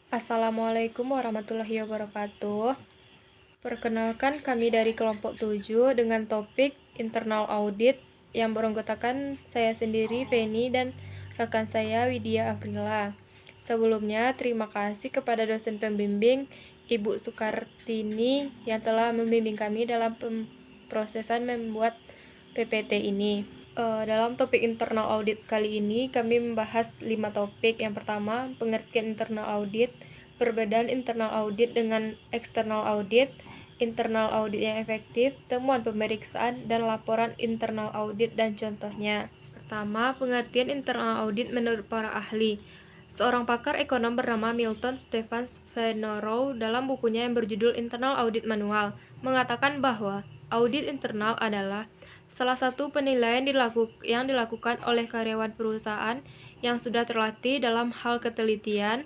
Assalamualaikum warahmatullahi wabarakatuh. Perkenalkan kami dari kelompok 7 dengan topik internal audit yang beranggotakan saya sendiri, Feni, dan rekan saya, Widya Aprila. Sebelumnya, terima kasih kepada dosen pembimbing, Ibu Sukartini, yang telah membimbing kami dalam pemrosesan membuat PPT ini. Dalam topik internal audit kali ini, kami membahas 5 topik. Yang pertama, pengertian internal audit, perbedaan internal audit dengan external audit, internal audit yang efektif, temuan pemeriksaan, dan laporan internal audit dan contohnya. Pertama, pengertian internal audit menurut para ahli. Seorang pakar ekonom bernama Milton Stevens Venorow dalam bukunya yang berjudul Internal Audit Manual mengatakan bahwa audit internal adalah salah satu penilaian yang dilakukan oleh karyawan perusahaan yang sudah terlatih dalam hal ketelitian,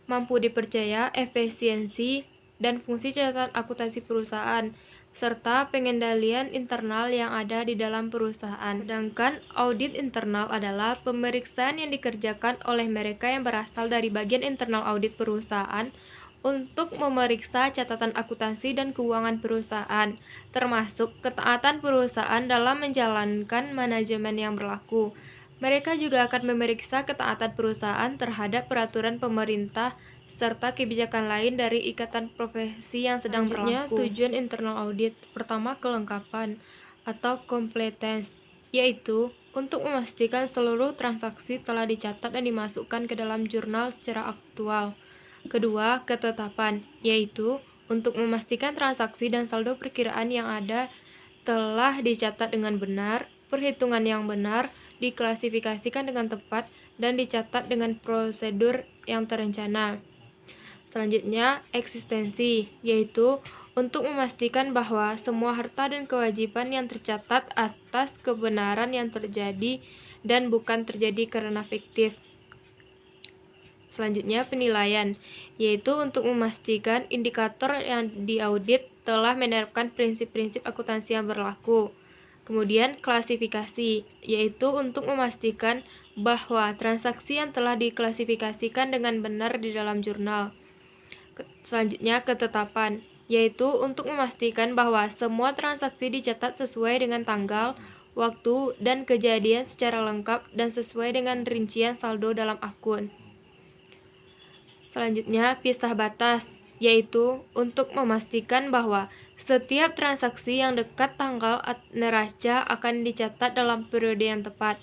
mampu dipercaya, efisiensi, dan fungsi catatan akuntansi perusahaan, serta pengendalian internal yang ada di dalam perusahaan. Sedangkan audit internal adalah pemeriksaan yang dikerjakan oleh mereka yang berasal dari bagian internal audit perusahaan untuk memeriksa catatan akuntansi dan keuangan perusahaan, termasuk ketaatan perusahaan dalam menjalankan manajemen yang berlaku. Mereka juga akan memeriksa ketaatan perusahaan terhadap peraturan pemerintah serta kebijakan lain dari ikatan profesi yang sedang berlaku. Tujuan internal audit pertama, kelengkapan atau completeness, yaitu untuk memastikan seluruh transaksi telah dicatat dan dimasukkan ke dalam jurnal secara aktual. Kedua, ketetapan, yaitu untuk memastikan transaksi dan saldo perkiraan yang ada telah dicatat dengan benar, perhitungan yang benar, diklasifikasikan dengan tepat, dan dicatat dengan prosedur yang terencana. Selanjutnya, eksistensi, yaitu untuk memastikan bahwa semua harta dan kewajiban yang tercatat atas kebenaran yang terjadi dan bukan terjadi karena fiktif. Selanjutnya, penilaian, yaitu untuk memastikan indikator yang diaudit telah menerapkan prinsip-prinsip akuntansi yang berlaku. Kemudian, klasifikasi, yaitu untuk memastikan bahwa transaksi yang telah diklasifikasikan dengan benar di dalam jurnal. Selanjutnya, ketetapan, yaitu untuk memastikan bahwa semua transaksi dicatat sesuai dengan tanggal, waktu, dan kejadian secara lengkap dan sesuai dengan rincian saldo dalam akun. Selanjutnya, pisah batas, yaitu untuk memastikan bahwa setiap transaksi yang dekat tanggal neraca akan dicatat dalam periode yang tepat.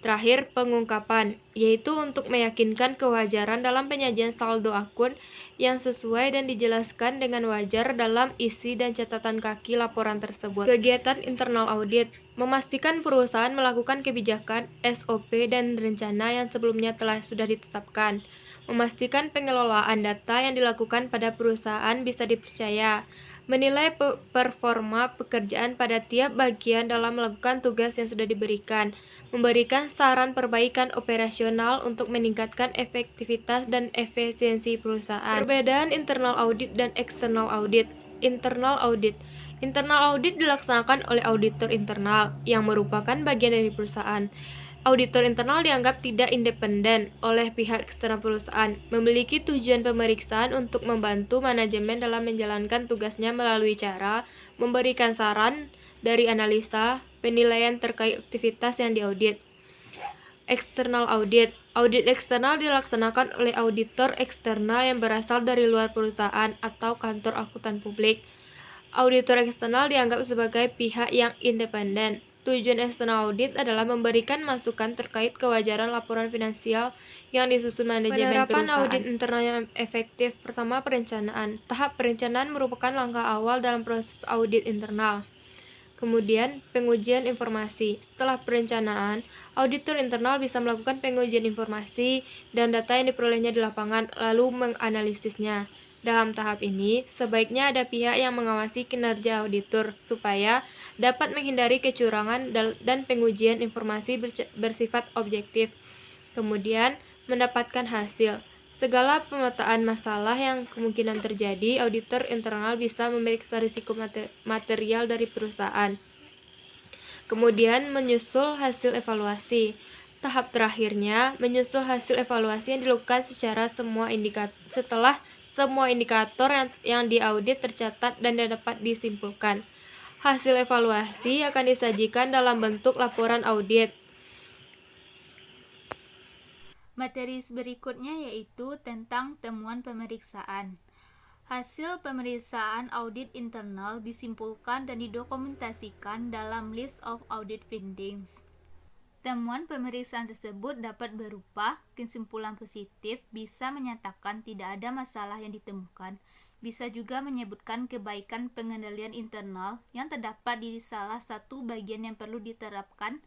Terakhir, pengungkapan, yaitu untuk meyakinkan kewajaran dalam penyajian saldo akun yang sesuai dan dijelaskan dengan wajar dalam isi dan catatan kaki laporan tersebut. Kegiatan internal audit, memastikan perusahaan melakukan kebijakan, SOP, dan rencana yang sebelumnya sudah ditetapkan. Memastikan pengelolaan data yang dilakukan pada perusahaan bisa dipercaya. Menilai performa pekerjaan pada tiap bagian dalam melakukan tugas yang sudah diberikan. Memberikan saran perbaikan operasional untuk meningkatkan efektivitas dan efisiensi perusahaan. Perbedaan internal audit dan external audit. Internal audit. Internal audit dilaksanakan oleh auditor internal yang merupakan bagian dari perusahaan. Auditor internal dianggap tidak independen oleh pihak eksternal perusahaan, memiliki tujuan pemeriksaan untuk membantu manajemen dalam menjalankan tugasnya melalui cara memberikan saran dari analisa, penilaian terkait aktivitas yang diaudit. External audit. Audit eksternal dilaksanakan oleh auditor eksternal yang berasal dari luar perusahaan atau kantor akuntan publik. Auditor eksternal dianggap sebagai pihak yang independen. Tujuan external audit adalah memberikan masukan terkait kewajaran laporan finansial yang disusun manajemen perusahaan. Penerapan audit internal yang efektif. Pertama, perencanaan. Tahap perencanaan merupakan langkah awal dalam proses audit internal. Kemudian, pengujian informasi. Setelah perencanaan, auditor internal bisa melakukan pengujian informasi dan data yang diperolehnya di lapangan, lalu menganalisisnya. Dalam tahap ini, sebaiknya ada pihak yang mengawasi kinerja auditor supaya dapat menghindari kecurangan dan pengujian informasi bersifat objektif. Kemudian, mendapatkan hasil. Segala pemetaan masalah yang kemungkinan terjadi, auditor internal bisa memeriksa risiko material dari perusahaan. Kemudian, menyusul hasil evaluasi. Tahap terakhirnya, menyusul hasil evaluasi yang dilakukan setelah semua indikator yang diaudit tercatat dan dapat disimpulkan. Hasil evaluasi akan disajikan dalam bentuk laporan audit. Materi berikutnya yaitu tentang temuan pemeriksaan. Hasil pemeriksaan audit internal disimpulkan dan didokumentasikan dalam list of audit findings. Temuan pemeriksaan tersebut dapat berupa kesimpulan positif, bisa menyatakan tidak ada masalah yang ditemukan, bisa juga menyebutkan kebaikan pengendalian internal yang terdapat di salah satu bagian yang perlu diterapkan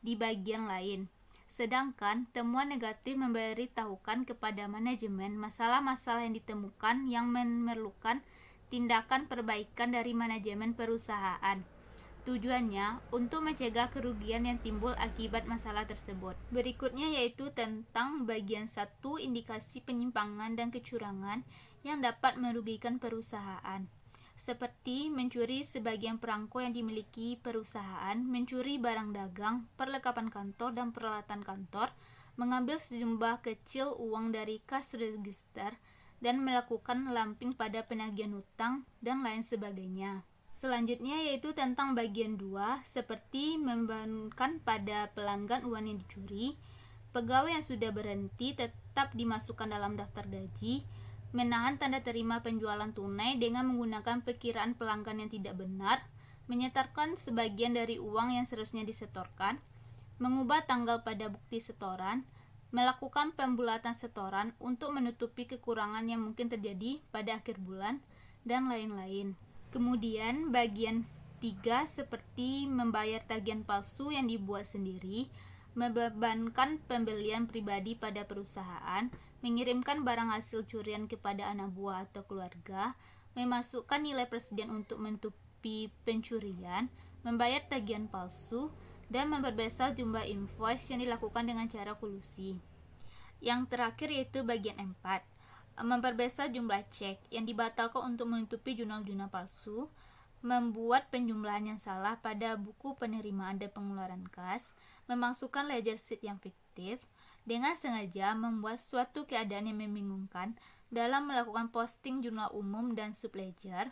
di bagian lain. Sedangkan temuan negatif memberitahukan kepada manajemen masalah-masalah yang ditemukan yang memerlukan tindakan perbaikan dari manajemen perusahaan. Tujuannya untuk mencegah kerugian yang timbul akibat masalah tersebut. Berikutnya yaitu tentang bagian 1, indikasi penyimpangan dan kecurangan yang dapat merugikan perusahaan. Seperti mencuri sebagian perangko yang dimiliki perusahaan, mencuri barang dagang, perlengkapan kantor dan peralatan kantor, mengambil sejumlah kecil uang dari kas register, dan melakukan lamping pada penagihan hutang, dan lain sebagainya. Selanjutnya yaitu tentang bagian 2, seperti membebankan pada pelanggan uang yang dicuri, pegawai yang sudah berhenti tetap dimasukkan dalam daftar gaji, menahan tanda terima penjualan tunai dengan menggunakan perkiraan pelanggan yang tidak benar, menyetorkan sebagian dari uang yang seharusnya disetorkan, mengubah tanggal pada bukti setoran, melakukan pembulatan setoran untuk menutupi kekurangan yang mungkin terjadi pada akhir bulan, dan lain-lain. Kemudian bagian 3 seperti membayar tagihan palsu yang dibuat sendiri, membebankan pembelian pribadi pada perusahaan, mengirimkan barang hasil curian kepada anak buah atau keluarga, memasukkan nilai presiden untuk menutupi pencurian, membayar tagihan palsu, dan memperbesar jumlah invoice yang dilakukan dengan cara kolusi. Yang terakhir yaitu bagian 4, memperbesar jumlah cek yang dibatalkan untuk menutupi jurnal-jurnal palsu, membuat penjumlahan yang salah pada buku penerimaan dan pengeluaran kas, memasukkan ledger sheet yang fiktif, dengan sengaja membuat suatu keadaan yang membingungkan dalam melakukan posting jurnal umum dan subledger,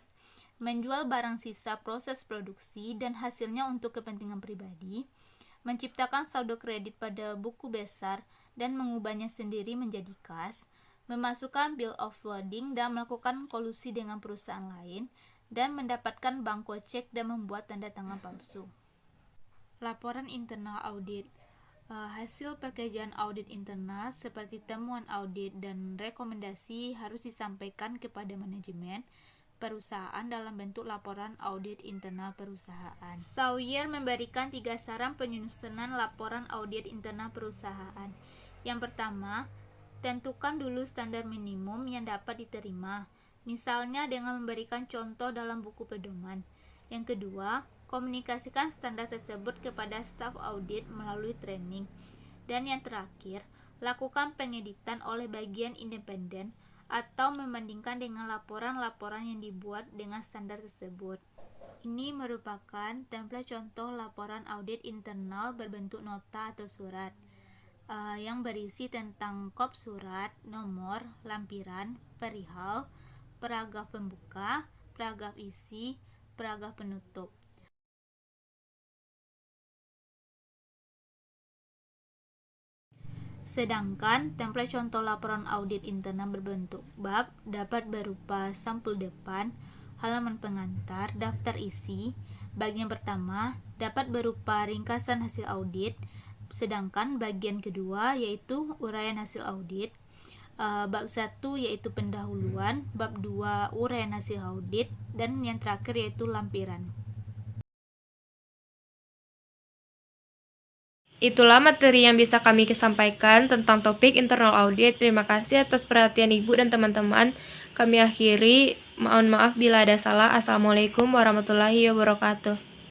menjual barang sisa proses produksi dan hasilnya untuk kepentingan pribadi, menciptakan saldo kredit pada buku besar dan mengubahnya sendiri menjadi kas, memasukkan bill of lading dan melakukan kolusi dengan perusahaan lain, dan mendapatkan blanko cek dan membuat tanda tangan palsu. Laporan internal audit. Hasil pekerjaan audit internal seperti temuan audit dan rekomendasi harus disampaikan kepada manajemen perusahaan dalam bentuk laporan audit internal perusahaan. Sawyer memberikan 3 saran penyusunan laporan audit internal perusahaan. Yang pertama, tentukan dulu standar minimum yang dapat diterima, misalnya dengan memberikan contoh dalam buku pedoman. Yang kedua, komunikasikan standar tersebut kepada staf audit melalui training. Dan yang terakhir, lakukan pengeditan oleh bagian independen atau membandingkan dengan laporan-laporan yang dibuat dengan standar tersebut. Ini merupakan template contoh laporan audit internal berbentuk nota atau surat yang berisi tentang kop surat, nomor, lampiran, perihal, paragraf pembuka, paragraf isi, paragraf penutup. Sedangkan template contoh laporan audit internal berbentuk bab dapat berupa sampul depan, halaman pengantar, daftar isi. Bagian pertama dapat berupa ringkasan hasil audit, sedangkan bagian kedua yaitu uraian hasil audit. Bab 1 yaitu pendahuluan, bab 2 uraian hasil audit, dan yang terakhir yaitu lampiran. Itulah materi yang bisa kami sampaikan tentang topik internal audit. Terima kasih atas perhatian Ibu dan teman-teman. Kami akhiri, mohon maaf bila ada salah. Assalamualaikum warahmatullahi wabarakatuh.